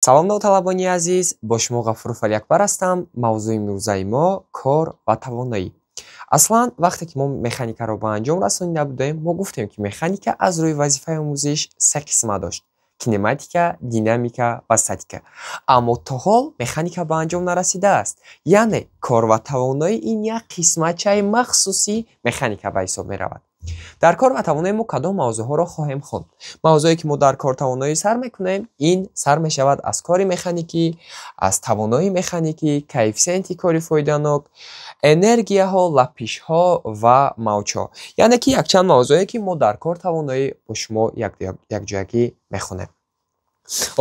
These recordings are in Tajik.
салом ноталабони азиз, бо шумо Ғафуров Алиакбар ҳастам. мавзӯи имрӯзаи мо кор ва тавоноӣ. аслан вақте ки мо механикаро ба анҷом расонида будем, мо гуфтем ки механика аз рӯи вазифаи омӯзиш се қисма дошт: кинематика, динамика ва статика. аммо то ҳол механика ба анҷом нарасидааст. яъне кор ва тавоноӣ ин як қисмачаи махсуси механика ба ҳисоб меравад. дар кор ва тавоноӣ мо кадом мавзӯъҳоро хоҳем хонд? мавзӯе ки мо дар кортавоноӣ сар мекунем, ин сар мешавад аз кори механикӣ, аз тавоноии механикӣ, коэффисиенти кори фоиданок, энергияҳо, лапишҳо ва мавҷҳо. яъне ки якчанд мавзӯе ки мо дар кортавоноӣ бо шумо якҷоягӣ мехонем.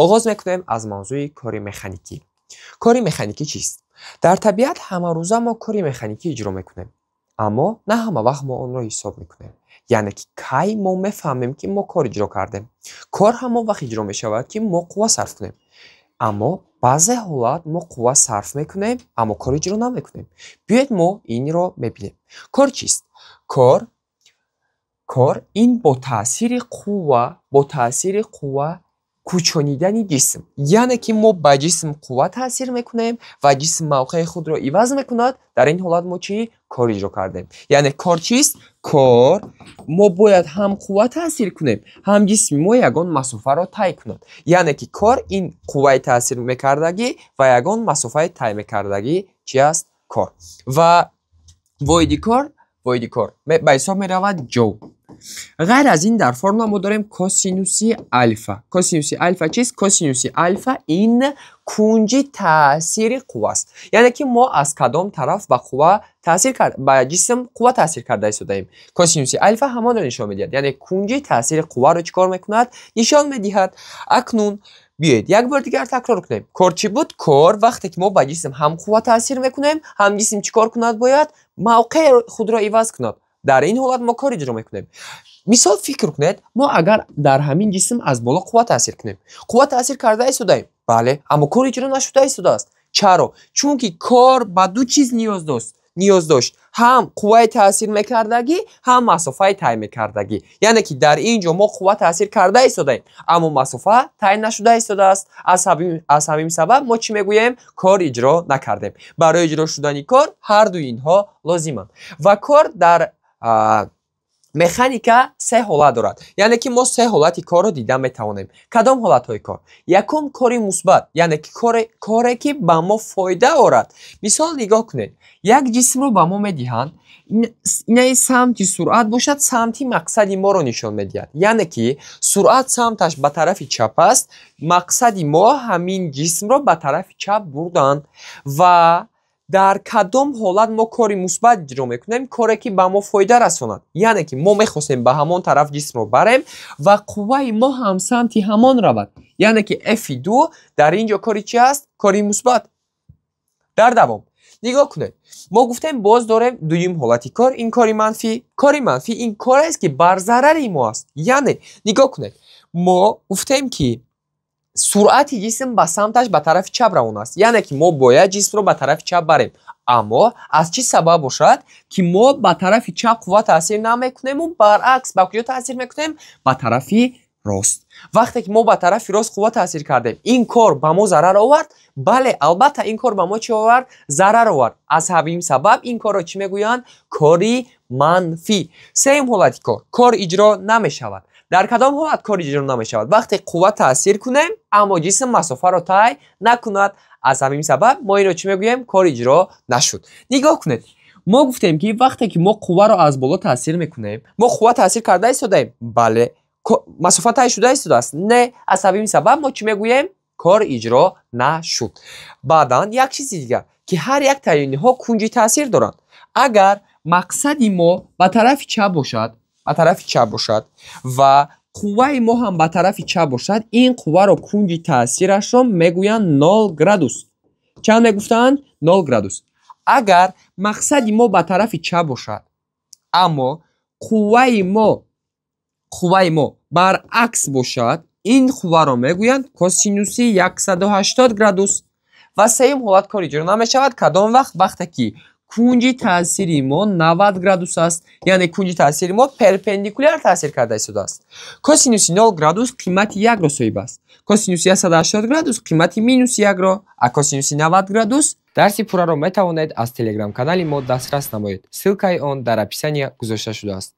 оғоз мекунем аз мавзӯи кори механикӣ. кори механикӣ чист? дар табиат ҳамарӯза мо кори механикӣ иҷро мекунем, аммо на ҳама вақт мо онро ҳисоб мекунем. яъне ки кай мо мефаҳмем ки мо кор иҷро кардем. кор ҳамон вақт иҷро мешавад ки мо қувва сарф кунем. аммо баъзе ҳолат мо қувва сарф мекунем, аммо кор иҷро намекунем. биёед мо инро мебинем. кор чист? кор ин бо таъсири қувва кӯчонидани ҷисм. яъне ки мо ба ҷисм қувва таъсир мекунем ва ҷисм мавқеи худро иваз мекунад. дар ин ҳолат мо чӣ? кор иҷро кардем. яъне кор чист? кор мо бояд ҳам қувва таъсир кунем, ҳам ҷисми мо ягон масофаро тай кунад. яъне ки кор ин қувваи таъсир мекардагӣ ва ягон масофаи тай мекардагӣ чӣ аст? кор. ва воиди кор ба ҳисоб меравад ҷоул. ғайр аз ин дар формула мо дорем косинуси альфа. косинуси альфа чист? косинуси альфа ин кунҷи таъсири қувва аст. яъне ки мо аз кадом тараф ба ҷисм қувва таъсир карда истодаем. косинуси альфа ҳамонро нишон медиҳад. яъне кунҷи таъсири қувваро чӣ кор мекунад? нишон медиҳад. акнун биёед як бор дигар такрор кунем. кор чӣ буд? кор вақте ки мо ба ҷисм ҳам қувва таъсир мекунем, ҳам ҷисм чӣ кор кунад? бояд мавқеи худро иваз кунад. дар ин ҳолат мо кор иҷро мекунем. мисол фикр кунед, мо агар дар ҳамин ҷисм аз боло қувва таъсир кунем, қувва таъсир карда истодаем, бале, аммо кор иҷро нашуда истодааст. чаро? чунки кор ба ду чиз ниёз дошт: ҳам қувваи таъсир мекардагӣ, ҳам масофаи тай мекардагӣ. яъне ки дар ин ҷо мо қувва таъсир карда истодаем, аммо масофа тай нашуда истодааст. аз ҳамин сабаб мо чӣ мегӯем? кор иҷро накардем. барои иҷро шудани кор ҳар ду инҳо лозиманд. ва кор дар механика се ҳолат дорад. яъне ки мо се ҳолати корро дида метавонем. кадом ҳолатҳои кор? якум кори мусбат, яъне ки коре ки ба мо фоида орад. мисол нигоҳ кунед, як ҷисмро ба мо медиҳанд, инаи самти суръат бошад, самти мақсади моро нишон медиҳад. яъне ки суръат самташ ба тарафи чап аст, мақсади мо ҳамин ҷисмро ба тарафи чап бурдан. ва дар кадом ҳолат мо кори мусбат иҷро мекунем? коре ки ба мо фоида расонад. яъне ки мо мехостем ба ҳамон тараф ҷисмро барем ва қувваи мо ҳам самти ҳамон равад. яъне ки F2 дар ин ҷо кори чӣ аст? кори мусбат. дар давом нигоҳ кунед, мо гуфтем боз дорем дуюм ҳолати кор, ин кори манфӣ. кори манфӣ ин корест ки бар зарари мо аст. яъне нигоҳ кунед, мо гуфтем ки суръати ҷисм ба самташ ба тарафи чап равон аст. яъне ки мо бояд ҷисмро ба тарафи чап барем, аммо аз чӣ сабаб бошад ки мо ба тарафи чап қувва таъсир намекунему, баръакс ба куҷо таъсир мекунем? ба тарафи рост. вақте ки мо ба тарафи рост қувва таъсир кардем, ин кор ба мо зарар овард? бале, албатта ин кор ба мо чӣ овард? зарар овард. аз ҳамин сабаб ин корро чӣ мегӯянд? кори манфӣ. сеюм ҳолати кор иҷро намешавад. дар кадом ҳолат кор иҷро намешавад? вақте қувва таъсир кунем, аммо ҷисм масофаро тай накунад. аз ҳамин сабаб мо инро чӣ мегӯем? кор иҷро нашуд. нигоҳ кунед, мо гуфтем ки вақте ки мо қувваро аз боло таъсир мекунем, мо қувва таъсир карда истодаем, бале, масофа тай шуда истодааст? не. аз ҳамин сабаб мо чӣ мегӯем? кор иҷро нашуд. баъдан як чизи дигар, ки ҳар як таъйиниҳо кунҷи таъсир доранд. агар мақсади мо ба тарафи чап бошад ва қувваи мо ҳам ба тарафи чап бошад, ин қувваро кунҷи таъсирашро мегӯянд 0 градус. чанд мегуфтанд? 0 градус. агар мақсади мо ба тарафи чап бошад, аммо қувваи мо баръакс бошад, ин қувваро мегӯянд косинуси 180 градус. ва сеюм ҳолат кор иҷро намешавад. кадом вақт? вақте ки кунҷи таъсири мо 90 градус аст, яъне кунҷи таъсири мо перпендикуляр таъсир карда истодааст. Косинуси 0 градус қимати 1-ро соҳиб аст. Косинуси 180 градус қимати минус 1-ро, а косинуси 90 градус. дарси пурраро метавонед аз телеграм-канали мо дастрас намоед. Ссилкаи он дар описание гузошта шудааст.